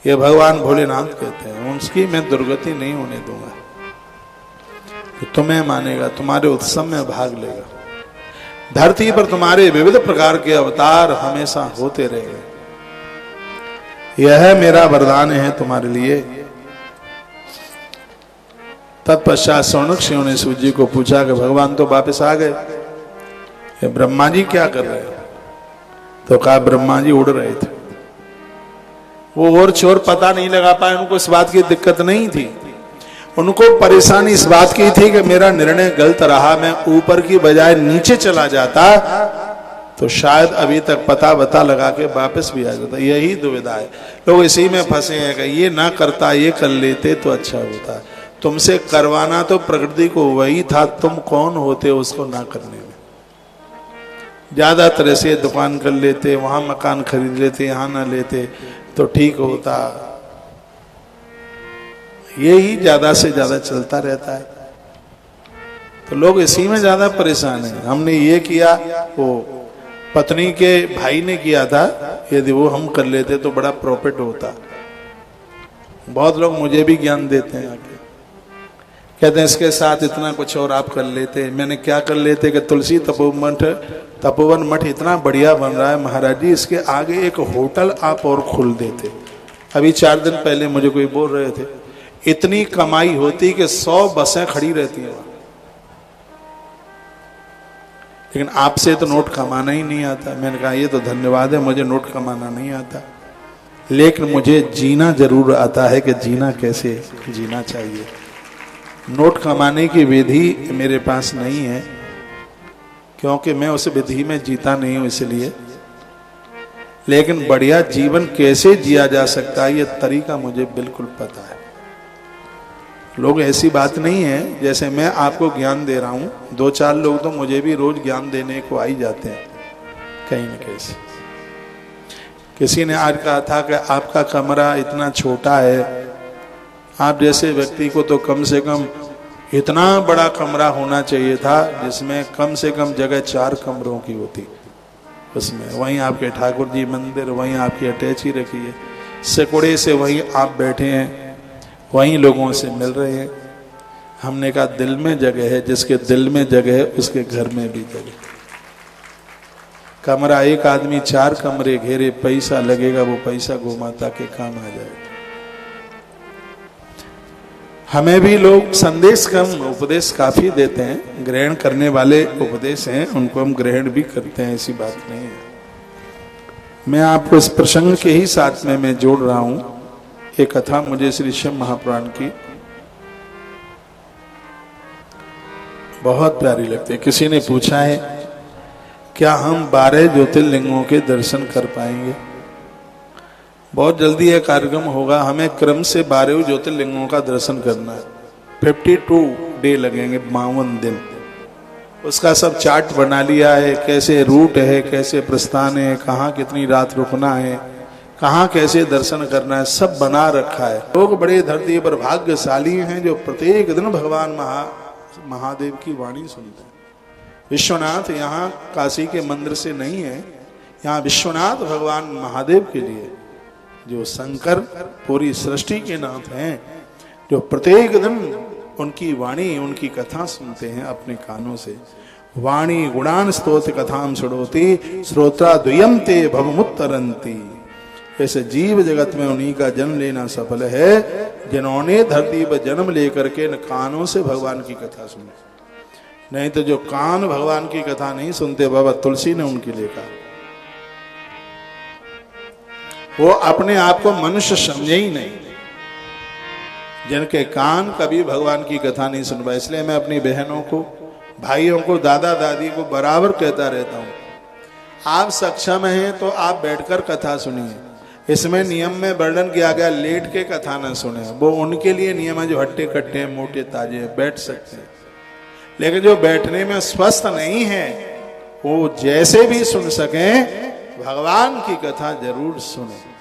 ये भगवान भोलेनाथ कहते हैं, उसकी मैं दुर्गति नहीं होने दूंगा। तो तुम्हें मानेगा, तुम्हारे उत्सव में भाग लेगा, धरती पर तुम्हारे विविध प्रकार के अवतार हमेशा होते रहेंगे। यह मेरा वरदान है तुम्हारे लिए। तत्पश्चात सौनक ने सूत जी को पूछा कि भगवान तो वापस आ गए, ये ब्रह्मा जी क्या कर रहे हैं? तो कहा ब्रह्मा जी उड़ रहे थे। वो और चोर पता नहीं लगा पाए, उनको इस बात की दिक्कत नहीं थी। उनको परेशानी इस बात की थी कि मेरा निर्णय गलत रहा, मैं ऊपर की बजाय नीचे चला जाता तो शायद अभी तक पता लगा के वापस भी आ जाता। यही दुविधा है, लोग इसी में फंसे हैं कि ये ना करता, ये कर लेते तो अच्छा होता। तुमसे करवाना तो प्रकृति को वही था, तुम कौन होते उसको ना करने में। ज्यादा तरह से दुकान कर लेते, वहां मकान खरीद लेते, यहां ना लेते तो ठीक होता। यही ज्यादा से ज्यादा चलता रहता है, तो लोग इसी में ज्यादा परेशान हैं। हमने ये किया, वो पत्नी के भाई ने किया था, यदि वो हम कर लेते तो बड़ा प्रॉफिट होता। बहुत लोग मुझे भी ज्ञान देते हैं आके, कहते हैं इसके साथ इतना कुछ और आप कर लेते। मैंने क्या कर लेते कि तुलसी तपोवन मठ इतना बढ़िया बन रहा है महाराज जी, इसके आगे एक होटल आप और खोल देते। अभी 4 दिन पहले मुझे कोई बोल रहे थे, इतनी कमाई होती कि 100 बसें खड़ी रहती हैं, लेकिन आपसे तो नोट कमाना ही नहीं आता। मैंने कहा ये तो धन्यवाद है, मुझे नोट कमाना नहीं आता, लेकिन मुझे जीना जरूर आता है कि जीना कैसे जीना चाहिए। नोट कमाने की विधि मेरे पास नहीं है, क्योंकि मैं उस विधि में जीता नहीं हूं इसलिए, लेकिन बढ़िया जीवन कैसे जिया जा सकता है ये तरीका मुझे बिल्कुल पता है। लोग ऐसी बात नहीं है, जैसे मैं आपको ज्ञान दे रहा हूं, 2-4 लोग तो मुझे भी रोज ज्ञान देने को आ ही जाते हैं कहीं न कहीं से। किसी ने आज कहा था कि आपका कमरा इतना छोटा है, आप जैसे व्यक्ति को तो कम से कम इतना बड़ा कमरा होना चाहिए था जिसमें कम से कम जगह 4 कमरों की होती। उसमें वहीं आपके ठाकुर जी मंदिर, वहीं आपकी अटैची रखी है, सिकुड़े से वहीं आप बैठे हैं, वहीं लोगों से मिल रहे हैं। हमने कहा दिल में जगह है, जिसके दिल में जगह है उसके घर में भी जगह। कमरा एक आदमी 4 कमरे घेरे, पैसा लगेगा, वो पैसा गोमाता के काम आ जाएगा। हमें भी लोग संदेश कम उपदेश काफी देते हैं, ग्रहण करने वाले उपदेश हैं, उनको हम ग्रहण भी करते हैं, ऐसी बात नहीं है। मैं आपको इस प्रसंग के ही साथ में मैं जोड़ रहा हूं एक कथा मुझे श्री शिव महापुराण की बहुत प्यारी लगती है। किसी ने पूछा है क्या हम 12 ज्योतिर्लिंगों के दर्शन कर पाएंगे? बहुत जल्दी यह कार्यक्रम होगा, हमें क्रम से 12 ज्योतिर्लिंगों का दर्शन करना है। 52 डे लगेंगे, 52 दिन। उसका सब चार्ट बना लिया है, कैसे रूट है, कैसे प्रस्थान है, कहाँ कितनी रात रुकना है, कहाँ कैसे दर्शन करना है, सब बना रखा है। लोग बड़े धरती पर भाग्यशाली हैं जो प्रत्येक दिन भगवान महादेव की वाणी सुनते हैं। विश्वनाथ यहाँ काशी के मंदिर से नहीं है, यहाँ विश्वनाथ भगवान महादेव के लिए, जो शंकर पूरी सृष्टि के नाथ हैं, जो प्रत्येक दिन उनकी वाणी, उनकी कथा सुनते हैं अपने कानों से। वाणी गुणान स्तोत्र कथाम सुड़ोति श्रोत्रा द्वयम ते भवमुत्तरंती। ऐसे जीव जगत में उन्हीं का जन्म लेना सफल है जिन्होंने धरती पर जन्म लेकर के न कानों से भगवान की कथा सुनी। नहीं तो जो कान भगवान की कथा नहीं सुनते, बाबा तुलसी ने उनके लिए कहा, वो अपने आप को मनुष्य समझे ही नहीं, जिनके कान कभी भगवान की कथा नहीं सुन पाए। इसलिए मैं अपनी बहनों को, भाइयों को, दादा दादी को बराबर कहता रहता हूं, आप सक्षम हैं तो आप बैठकर कथा सुनिए। इसमें नियम में वर्णन किया गया लेट के कथा न सुने, वो उनके लिए नियम है जो हट्टे कट्टे हैं, मोटे ताजे हैं, बैठ सकते हैं। लेकिन जो बैठने में स्वस्थ नहीं है वो जैसे भी सुन सकें भगवान की कथा जरूर सुने।